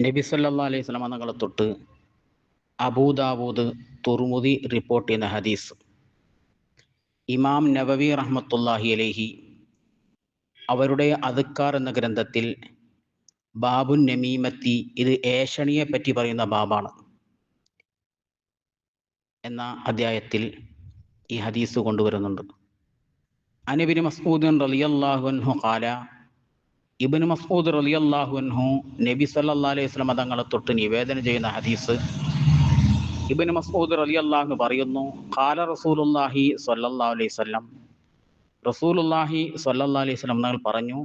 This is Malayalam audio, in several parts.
നബി സല്ലല്ലാഹു അലൈഹി വസല്ലം തങ്ങളെ തൊട്ട് അബൂദാവൂദ് തുർമുദി റിപ്പോർട്ട് ചെയ്യുന്ന ഹദീസ്. ഇമാം നവവി റഹ്മത്തുള്ളാഹി അലൈഹി അവരുടെ അദ്കാർ എന്ന ഗ്രന്ഥത്തിൽ ബാബുൻ നമീമത്തി, ഇത് ഏഷണിയെ പറ്റി പറയുന്ന ബാബാണ് എന്ന അധ്യായത്തിൽ ഈ ഹദീസ് കൊണ്ടുവരുന്നുണ്ട്. അനബിന് മസ്ഊദ് റളിയല്ലാഹു അൻഹു ഖാല, ഇബ്നു മസ്ഊദ് റളിയല്ലാഹു അൻഹു നബി സല്ലല്ലാഹു അലൈഹി വസല്ലം തങ്ങളെ തൊട്ട് നിവേദനം ചെയ്യുന്ന ഹദീസ്. ഇബ്നു മസ്ഊദ് റളിയല്ലാഹു അൻഹു പറയുന്നു, ഖാല റസൂലുള്ളാഹി സ്വല്ലല്ലാഹു അലൈഹി വസല്ലം, റസൂലുള്ളാഹി സ്വല്ലല്ലാഹു അലൈഹി വസല്ലം തങ്ങൾ പറഞ്ഞു,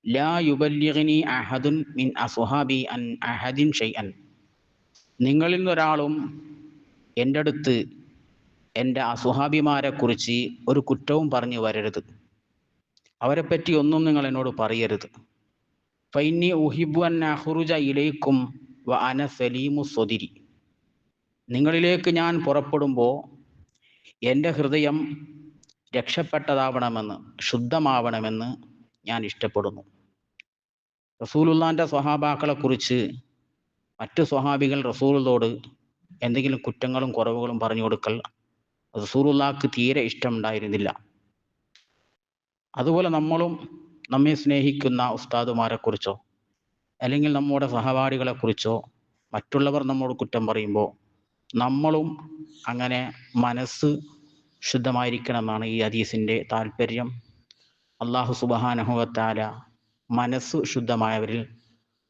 ലാ യുബല്ലിഗ്നി അഹദുൻ മിൻ അസ്ഹാബി അൻ അഹദിൻ ഷൈഅൻ, നിങ്ങളിൽ നിന്നൊരാളും എൻ്റെ അടുത്ത് എൻ്റെ അസുഹാബിമാരെ കുറിച്ച് ഒരു കുറ്റവും പറഞ്ഞു വരരുത്, അവരെപ്പറ്റി ഒന്നും നിങ്ങൾ എന്നോട് പറയരുത്. ഫൈന്നി ഉഹിബ്ബു അൻ അഖ്റുജ ഇലൈക്കും വ അന സലീമു സ്വദിരി, നിങ്ങളിലേക്ക് ഞാൻ പുറപ്പെടുമ്പോൾ എൻ്റെ ഹൃദയം രക്ഷപ്പെട്ടതാവണമെന്ന്, ശുദ്ധമാവണമെന്ന് ഞാൻ ഇഷ്ടപ്പെടുന്നു. റസൂലുള്ളാഹിൻ്റെ സ്വഹാബാക്കളെ കുറിച്ച് മറ്റു സ്വഹാബികൾ റസൂലുള്ളോട് എന്തെങ്കിലും കുറ്റങ്ങളും കുറവുകളും പറഞ്ഞു കൊടുക്കൽ റസൂലുള്ളാഹിക്ക് തീരെ ഇഷ്ടമുണ്ടായിരുന്നില്ല. അതുപോലെ നമ്മളും നമ്മെ സ്നേഹിക്കുന്ന ഉസ്താദുമാരെ കുറിച്ചോ അല്ലെങ്കിൽ നമ്മുടെ സഹപാഠികളെ കുറിച്ചോ മറ്റുള്ളവർ നമ്മോട് കുറ്റം പറയുമ്പോൾ നമ്മളും അങ്ങനെ മനസ്സ് ശുദ്ധമായിരിക്കണം എന്നാണ് ഈ ഹദീസിൻ്റെ താല്പര്യം. അല്ലാഹു സുബ്ഹാനഹു വ തആല മനസ്സ് ശുദ്ധമായവരിൽ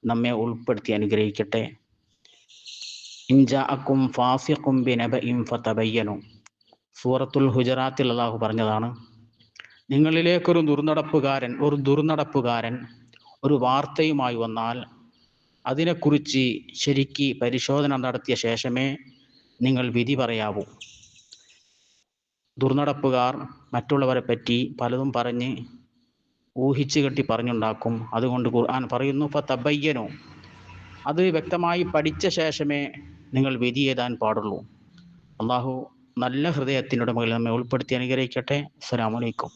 നമ്മെ ഉൾപ്പെടുത്തി അനുഗ്രഹിക്കട്ടെ. ഇൻ ജാഅക്കും ഫാസിഖും ബിനബഇൻ ഫതബയ്യനു, സൂറത്തുൽ ഹുജറാത്തിൽ അല്ലാഹു പറഞ്ഞതാണ്, നിങ്ങളിലേക്കൊരു ദുർനടപ്പുകാരൻ ഒരു വാർത്തയുമായി വന്നാൽ അതിനെക്കുറിച്ച് ശരിക്ക് പരിശോധന നടത്തിയ ശേഷമേ നിങ്ങൾ വിധി പറയാവൂ. ദുർനടപ്പുകാർ മറ്റുള്ളവരെ പറ്റി പലതും പറഞ്ഞ് ഊഹിച്ചു കെട്ടി പറഞ്ഞുണ്ടാക്കും. അതുകൊണ്ട് ഖുർആൻ പറയുന്നു, ഫതബയ്യനു, അത് വ്യക്തമായി പഠിച്ച ശേഷമേ നിങ്ങൾ വിധി എഴുതാൻ പാടുള്ളൂ. അള്ളാഹു നല്ല ഹൃദയത്തിനുടമകളിൽ നമ്മെ ഉൾപ്പെടുത്തി അനുഗ്രഹിക്കട്ടെ. അസ്സലാമു അലൈക്കും.